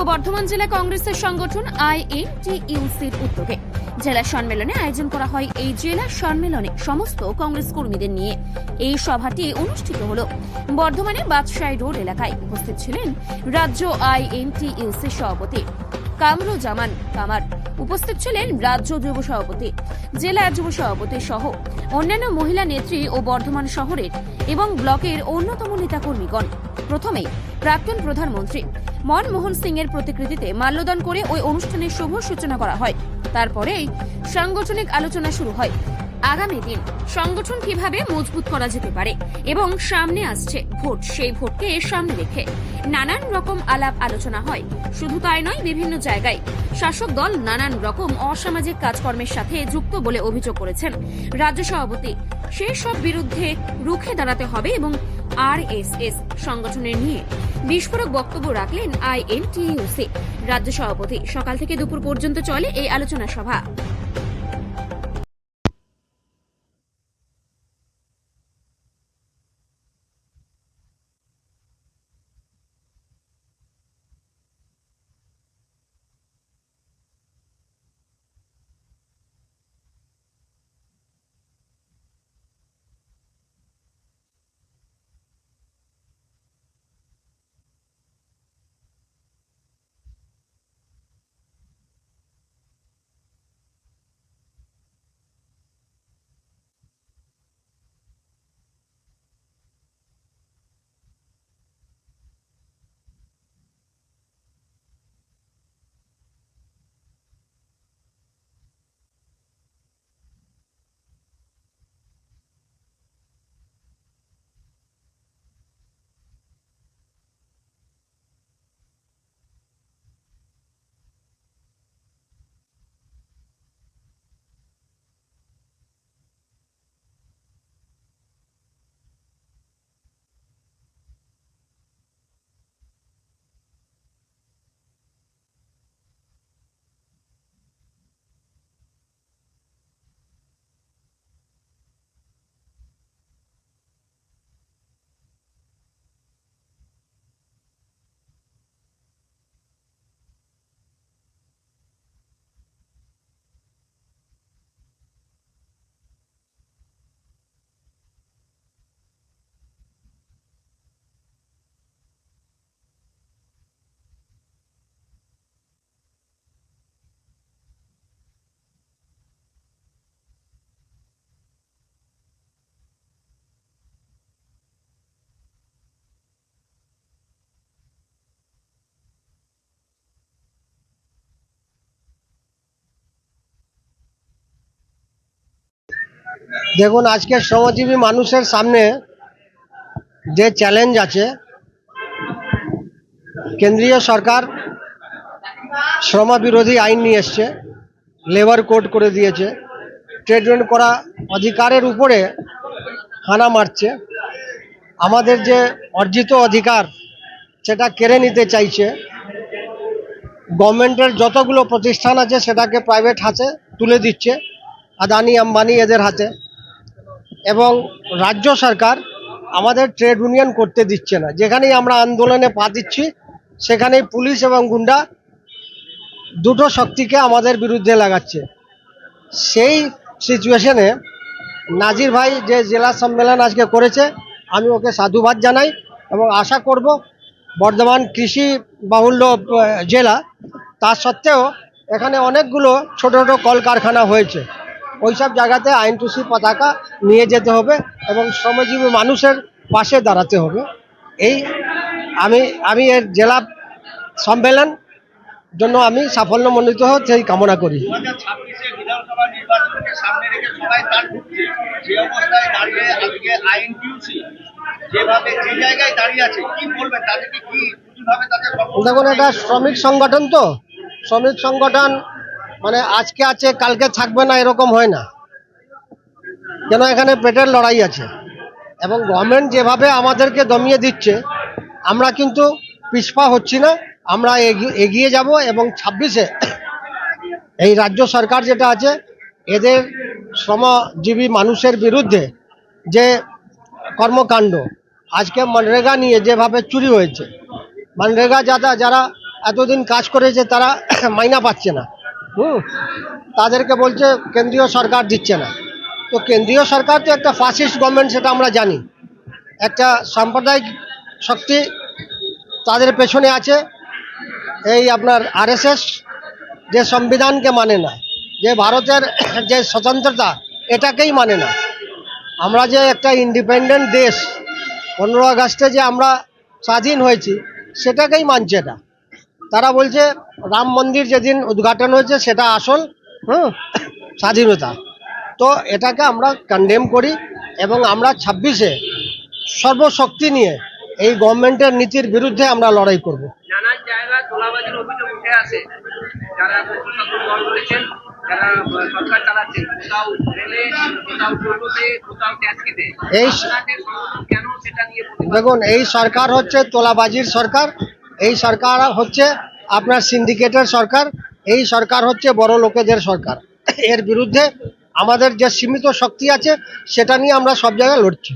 বর্ধমান জেলা কংগ্রেসের সংগঠন আইএনটিইউসির উদ্যোগে জেলা সম্মেলনে আয়োজন করা হয়। এই জেলা সম্মেলনে সমস্ত কংগ্রেস কর্মীদের নিয়ে এই সভাটি অনুষ্ঠিত হল। বর্ধমানের বাদশাহী রোড এলাকায় উপস্থিত ছিলেন রাজ্য আইএনটিইউসির সভাপতি কামরুজ্জামান কামার, উপস্থিত ছিলেন রাজ্য যুব সভাপতি, জেলা যুব সভাপতি সহ অন্যান্য মহিলা নেত্রী ও বর্ধমান শহরের এবং ব্লকের অন্যতম নেতাকর্মীগণ। প্রথমেই প্রাক্তন প্রধানমন্ত্রী মনমোহন সিং এর প্রতিকৃতিতে মাল্যদান করে ওই অনুষ্ঠানের শুভ সূচনা করা হয়। তারপরেই সাংগঠনিক আলোচনা শুরু হয়। আগামী দিন সংগঠন কিভাবে মজবুত করা যেতে পারে এবং সামনে আসছে ভোট, সেই ভোটকে সামনে রেখে নানান রকম আলাপ আলোচনা হয়। শুধু তাই নয়, বিভিন্ন জায়গায় শাসক দল নানান রকম অসামাজিক কাজকর্মের সাথে যুক্ত বলে অভিযোগ করেছেন রাজ্য সভাপতি। সেসব বিরুদ্ধে রুখে দাঁড়াতে হবে এবং আরএসএস সংগঠনের নিয়ে বিস্ফোরক বক্তব্য রাখলেন আইএনটিইউসি রাজ্য সভাপতি। সকাল থেকে দুপুর পর্যন্ত চলে এই আলোচনা সভা। দেখুন, আজকে শ্রমজীবী মানুষের সামনে যে চ্যালেঞ্জ আছে, কেন্দ্রীয় সরকার শ্রম বিরোধী আইন নিয়ে এসছে, লেবার কোড করে দিয়েছে, ট্রেড ইউনিয়ন করা অধিকারের উপরে হানা মারছে। আমাদের যে অর্জিত অধিকার সেটা কেড়ে নিতে চাইছে। গভর্নমেন্টের যতগুলো প্রতিষ্ঠান আছে সেটাকে প্রাইভেট হাতে তুলে দিচ্ছে, আদানি আম্বানি এদের হাতে। এবং রাজ্য সরকার আমাদের ট্রেড ইউনিয়ন করতে দিচ্ছে না। যেখানেই আমরা আন্দোলনে পা দিচ্ছি সেখানেই পুলিশ এবং গুন্ডা দুটো শক্তিকে আমাদের বিরুদ্ধে লাগাচ্ছে। সেই সিচুয়েশনে নাজির ভাই যে জেলা সম্মেলন আজকে করেছে, আমি ওকে সাধুবাদ জানাই এবং আশা করব বর্ধমান কৃষি বাহুল্য জেলা, তা সত্ত্বেও এখানে অনেকগুলো ছোট ছোট কলকারখানা হয়েছে, ওইসব জায়গাতে আইএনটিইউসি পতাকা নিয়ে যেতে হবে এবং শ্রমজীবী মানুষের পাশে দাঁড়াতে হবে। এই আমি এর জেলা সম্মেলন জন্য আমি সাফল্যমণ্ডিত হোক সেই কামনা করি। দেখুন, এটা শ্রমিক সংগঠন, তো শ্রমিক সংগঠন মানে আজকে আছে কালকে থাকবে না এরকম হয় না, কেন এখানে পেটের লড়াই আছে এবং গভর্নমেন্ট যেভাবে আমাদেরকে দমিয়ে দিচ্ছে আমরা কিন্তু পিছপা হচ্ছি না, আমরা এগিয়ে যাব। এবং 26-এ এই রাজ্য সরকার যেটা আছে এদের শ্রমজীবী মানুষের বিরুদ্ধে যে কর্মকাণ্ড, আজকে মনরেগা নিয়ে যেভাবে চুরি হয়েছে, মনরেগা যারা এতদিন কাজ করেছে তারা মাইনা পাচ্ছে না। তাদেরকে বলছে কেন্দ্রীয় সরকার দিচ্ছে না। তো কেন্দ্রীয় সরকার তো একটা ফাসিস্ট গভর্নমেন্ট, সেটা আমরা জানি। একটা সাম্প্রদায়িক শক্তি তাদের পেছনে আছে। এই আপনার আরএসএস, যে সংবিধানকে মানে না, যে ভারতের যে স্বতন্ত্রতা এটাকেই মানে না। আমরা যে একটা ইন্ডিপেন্ডেন্ট দেশ, 15 আগস্টে যে আমরা স্বাধীন হয়েছি সেটাকেই মানছে না। তারা বলছে রাম মন্দির যেদিন উদ্ঘাটন হয়েছে সেটা আসল স্বাধীনতা। তো এটাকে আমরা কন্ডেম করি এবং আমরা 26-এ সর্বশক্তি নিয়ে এই গভর্নমেন্টের নীতির বিরুদ্ধে আমরা লড়াই করব। নানান জায়গায় তোলাবাজির অভিযোগ উঠে আসে। যারা প্রশাসন দল রয়েছেন, যারা সরকার চালাচ্ছেন, কোথাও রেলে, কোথাও টোটোতে, কোথাও ট্যাক্সিতে, এই আপনাদের সংগঠন কেন সেটা নিয়ে প্রতিবাদ? দেখুন, এই সরকার হচ্ছে তোলাবাজির সরকার। এই সরকার হচ্ছে আপনার সিন্ডিকেটের সরকার। এই সরকার হচ্ছে বড় লোকেদের সরকার। এর বিরুদ্ধে আমাদের যে সীমিত শক্তি আছে সেটা নিয়ে আমরা সব জায়গায় লড়ছি।